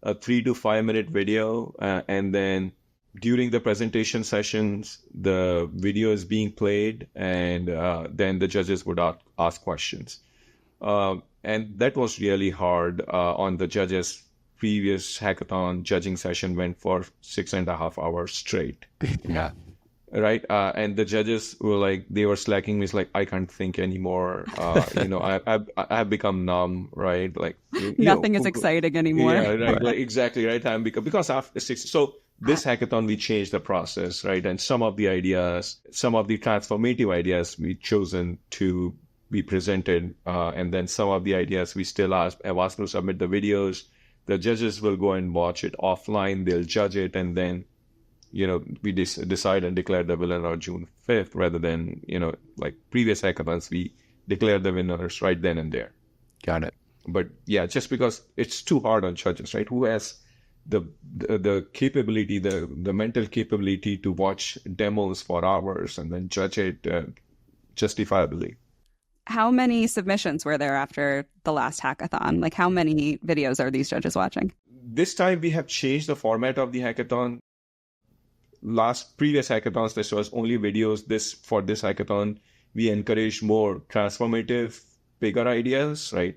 a 3 to 5 minute video, and then during the presentation sessions, the video is being played, and then the judges would ask questions. And that was really hard on the judges. Previous hackathon judging session went for 6.5 hours straight. Yeah. Right. And the judges were like, they were slacking me. It's like, I can't think anymore. I've become numb, right? Like nothing is exciting anymore. Yeah, right. Like, exactly. Right. Because after 6, so this hackathon, we changed the process, right? And some of the transformative ideas we chosen to be presented. And then some of the ideas we still have asked to submit the videos. the judges will go and watch it offline. They'll judge it, and then, we decide and declare the winner on June 5th, rather than, like previous hackathons, we declare the winners right then and there. Got it. But yeah, just because it's too hard on judges, right? Who has the capability, the mental capability to watch demos for hours and then judge it justifiably? How many submissions were there after the last hackathon? Like, how many videos are these judges watching? This time we have changed the format of the hackathon. Previous hackathons, this was only videos. For this hackathon, we encourage more transformative, bigger ideas, right?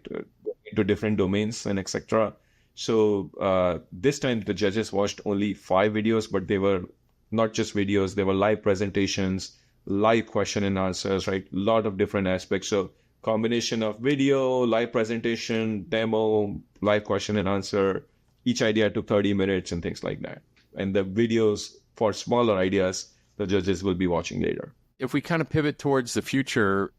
Into different domains and etc. So this time the judges watched only 5 videos, but they were not just videos, they were live presentations, live question and answers, right? A lot of different aspects. So combination of video, live presentation, demo, live question and answer. Each idea took 30 minutes and things like that. And the videos for smaller ideas, the judges will be watching later. If we kind of pivot towards the future,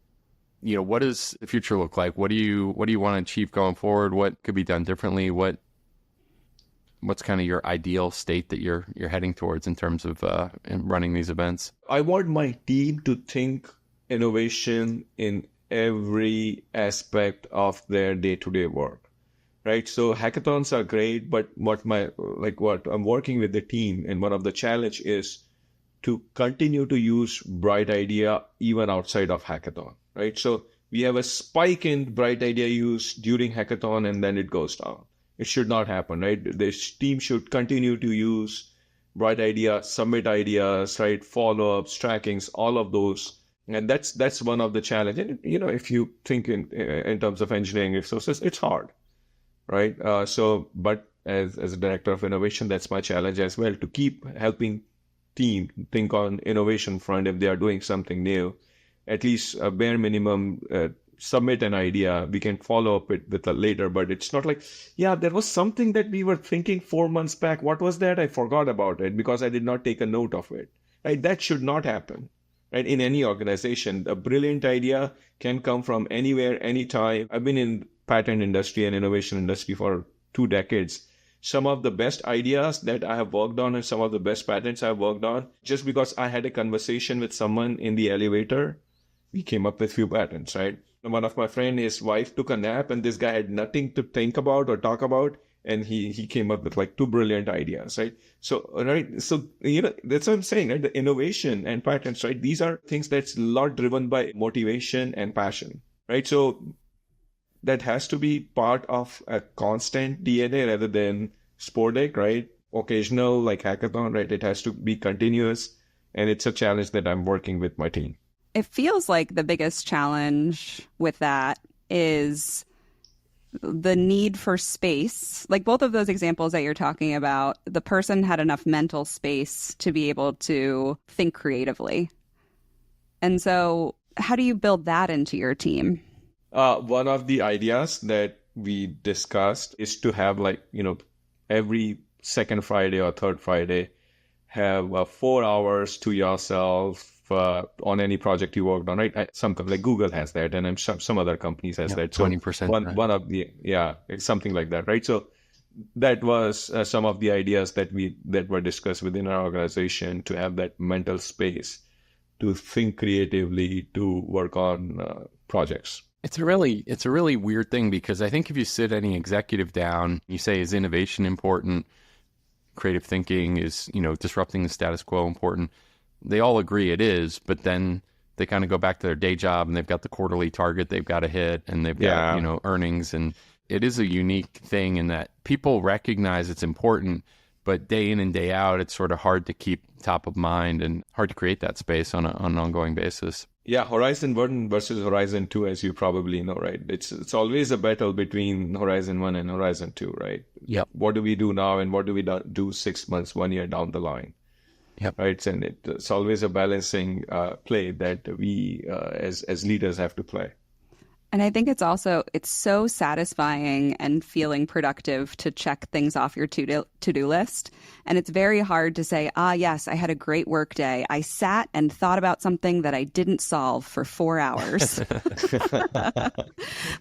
what does the future look like? What do you want to achieve going forward? What could be done differently? What's kind of your ideal state that you're heading towards in terms of running these events? I want my team to think innovation in every aspect of their day-to-day work, right? So hackathons are great, but what I'm working with the team, and one of the challenge is to continue to use bright idea even outside of hackathon, right? So we have a spike in bright idea use during hackathon, and then it goes down. It should not happen, right? This team should continue to use bright idea, submit ideas, right? Follow-ups, trackings, all of those. And that's one of the challenges. And, if you think in terms of engineering resources, it's hard, right? But as a director of innovation, that's my challenge as well, to keep helping team think on innovation front. If they are doing something new, at least a bare minimum, submit an idea. We can follow up with later, but it's not like, there was something that we were thinking 4 months back. What was that? I forgot about it because I did not take a note of it. Right? That should not happen. Right? In any organization, a brilliant idea can come from anywhere, anytime. I've been in patent industry and innovation industry for 2 decades. Some of the best ideas that I have worked on and some of the best patents I've worked on, just because I had a conversation with someone in the elevator, we came up with few patents, right? One of my friend, his wife took a nap, and this guy had nothing to think about or talk about, and he came up with like 2 brilliant ideas, right? So, right, so that's what I'm saying, right? The innovation and patents, right? These are things that's a lot driven by motivation and passion, right? So that has to be part of a constant DNA rather than sporadic, right? Occasional, like hackathon, right? It has to be continuous, and it's a challenge that I'm working with my team. It feels like the biggest challenge with that is the need for space. Like both of those examples that you're talking about, the person had enough mental space to be able to think creatively. And so how do you build that into your team? One of the ideas that we discussed is to have every second Friday or third Friday, have 4 hours to yourself on any project you worked on, right? Something like Google has that, and I'm sure some other companies has that. So 20%. One of the, it's something like that, right? So that was some of the ideas that were discussed within our organization, to have that mental space to think creatively, to work on projects. It's a really weird thing, because I think if you sit any executive down, you say, is innovation important? Creative thinking is, disrupting the status quo important? They all agree it is, but then they kind of go back to their day job and they've got the quarterly target they've got to hit, and they've got, earnings. And it is a unique thing in that people recognize it's important, but day in and day out, it's sort of hard to keep top of mind and hard to create that space on an ongoing basis. Yeah, Horizon 1 versus Horizon 2, as you probably know, right? It's always a battle between Horizon 1 and Horizon 2, right? Yep. What do we do now, and what do we do 6 months, 1 year down the line? Yep. Right, and it's always a balancing play that we as leaders have to play. And I think it's so satisfying and feeling productive to check things off your to-do list. And it's very hard to say, yes, I had a great work day. I sat and thought about something that I didn't solve for 4 hours. Like,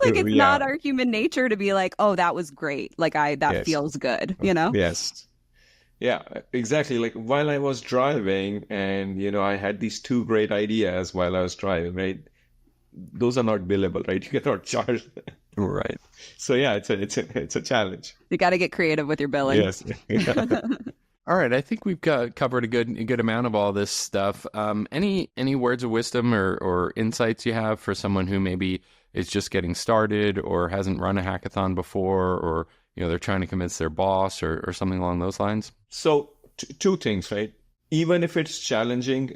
it's not our human nature to be like, oh, that was great. Like, that feels good, you know? Yes. Yeah, exactly. Like while I was driving and, I had these two great ideas while I was driving, right? Those are not billable, right? You cannot charge them. Right. So yeah, it's a challenge. You got to get creative with your billing. Yes. All right. I think we've covered a good amount of all this stuff. Any words of wisdom or insights you have for someone who maybe is just getting started or hasn't run a hackathon before, or they're trying to convince their boss or something along those lines? So two things, right? Even if it's challenging,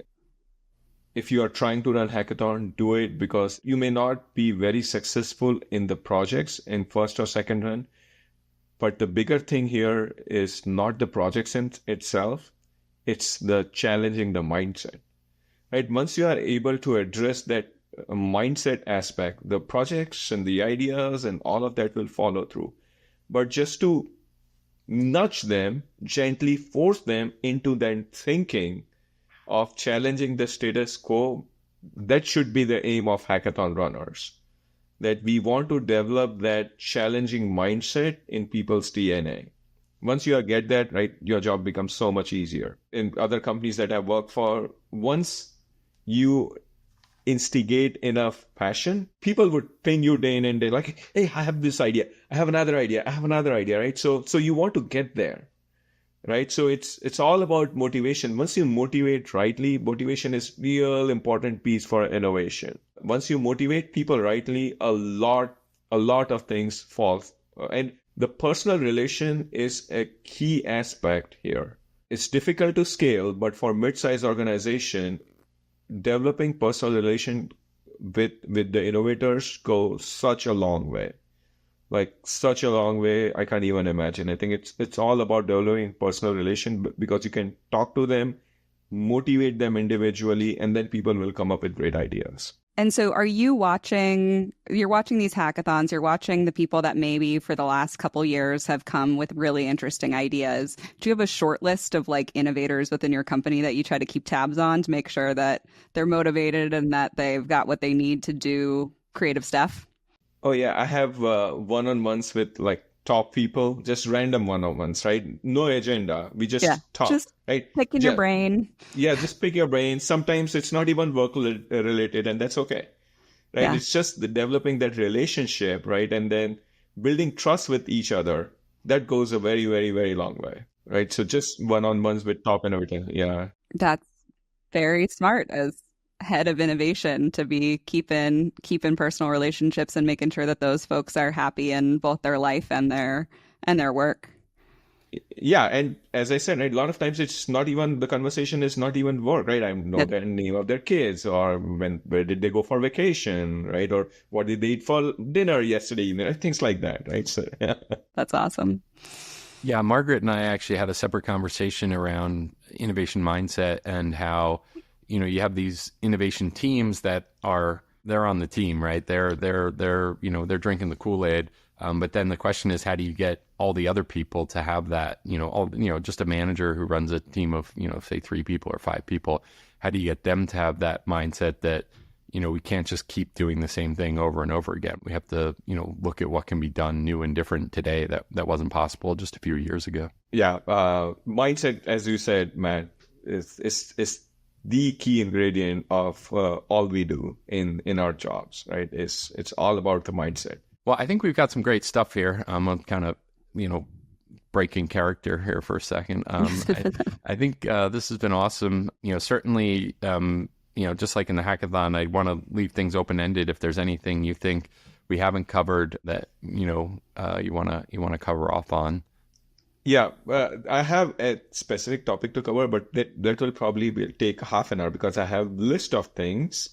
if you are trying to run hackathon, do it, because you may not be very successful in the projects in first or second run. But the bigger thing here is not the projects in itself. It's the challenging the mindset, right? Once you are able to address that mindset aspect, the projects and the ideas and all of that will follow through. But just to nudge them, gently force them into that thinking of challenging the status quo, that should be the aim of hackathon runners. That we want to develop that challenging mindset in people's DNA. Once you get that, right, your job becomes so much easier. In other companies that I've worked for, once you instigate enough passion, people would ping you day in and day, like, hey, I have this idea, I have another idea, right? So you want to get there. Right. So it's all about motivation. Once you motivate rightly, motivation is real important piece for innovation. Once you motivate people rightly, a lot of things fall. And the personal relation is a key aspect here. It's difficult to scale, but for mid-sized organization, developing personal relation with the innovators goes such a long way. Like such a long way, I can't even imagine. I think it's all about developing personal relation, because you can talk to them, motivate them individually, and then people will come up with great ideas. And so you're watching these hackathons, you're watching the people that maybe for the last couple years have come with really interesting ideas. Do you have a short list of like innovators within your company that you try to keep tabs on to make sure that they're motivated and that they've got what they need to do creative stuff? Oh yeah, I have one-on-ones with like top people, just random one-on-ones, right? No agenda. We just talk, just right? Picking your brain. Yeah, just pick your brain. Sometimes it's not even work related, and that's okay, right? Yeah. It's just developing that relationship, right? And then building trust with each other. That goes a very, very, very long way, right? So just one-on-ones with top innovators. Yeah. That's very smart as head of innovation to be keeping personal relationships and making sure that those folks are happy in both their life and their work. Yeah, and as I said, right, a lot of times it's not even, the conversation is not even work, right? I know the name of their kids, or where did they go for vacation, right? Or what did they eat for dinner yesterday evening, things like that, right? So yeah. That's awesome. Yeah, Margaret and I actually had a separate conversation around innovation mindset and how you have these innovation teams that they're on the team, right? They're drinking the Kool-Aid. But then the question is, how do you get all the other people to have that, just a manager who runs a team of, say 3 people or 5 people, how do you get them to have that mindset that, we can't just keep doing the same thing over and over again. We have to, look at what can be done new and different today that wasn't possible just a few years ago. Yeah. Mindset, as you said, Matt, is the key ingredient of all we do in our jobs, right? It's all about the mindset. Well, I think we've got some great stuff here. I'm kind of, breaking character here for a second. I think this has been awesome. Certainly, just like in the hackathon, I want to leave things open-ended. If there's anything you think we haven't covered that, you want to cover off on. Yeah, I have a specific topic to cover, but that will probably take half an hour, because I have a list of things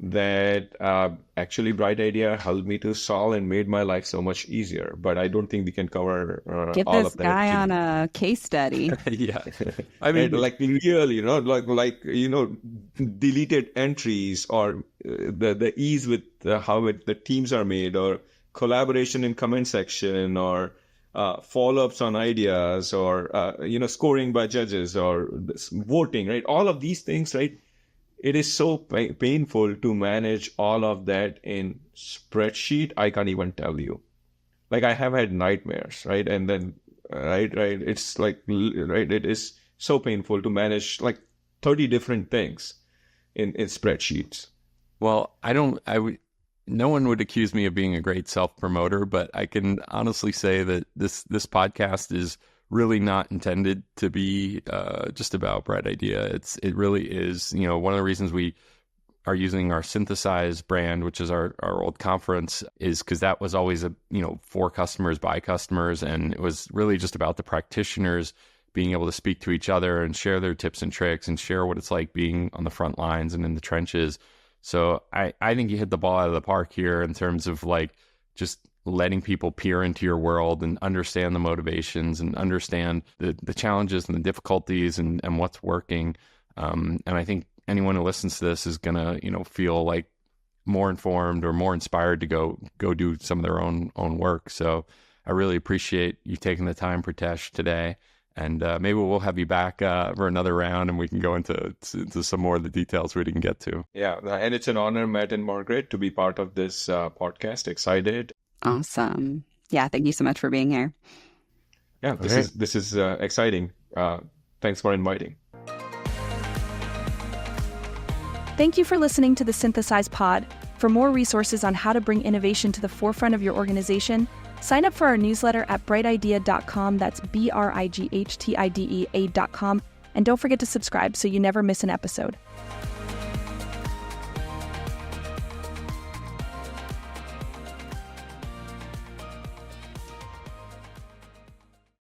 that actually Bright Idea helped me to solve and made my life so much easier. But I don't think we can cover Get all this of that. guy on a case study. Yeah. I mean, like really, deleted entries, or the ease with how the teams are made, or collaboration in comment section, or follow-ups on ideas, or scoring by judges, or voting, right? All of these things, right? It is so painful to manage all of that in spreadsheet. I can't even tell you. Like, I have had nightmares, right? And then, right, it's like, right, it is so painful to manage like 30 different things in spreadsheets. well, no one would accuse me of being a great self-promoter, but I can honestly say that this podcast is really not intended to be just about Bright Idea. It really is, one of the reasons we are using our Synthesize brand, which is our old conference, is because that was always for customers, by customers, and it was really just about the practitioners being able to speak to each other and share their tips and tricks and share what it's like being on the front lines and in the trenches. So I think you hit the ball out of the park here in terms of like just letting people peer into your world and understand the motivations and understand the challenges and the difficulties and what's working. And I think anyone who listens to this is going to, feel like more informed or more inspired to go do some of their own work. So I really appreciate you taking the time, Pritesh, today. And maybe we'll have you back for another round, and we can go into some more of the details we didn't get to. Yeah, and it's an honor, Matt and Margaret, to be part of this podcast. Excited. Awesome. Yeah, thank you so much for being here. Yeah, this is exciting. Thanks for inviting. Thank you for listening to the Synthesize Pod. For more resources on how to bring innovation to the forefront of your organization, sign up for our newsletter at brightidea.com. That's BRIGHTIDEA.com. And don't forget to subscribe so you never miss an episode.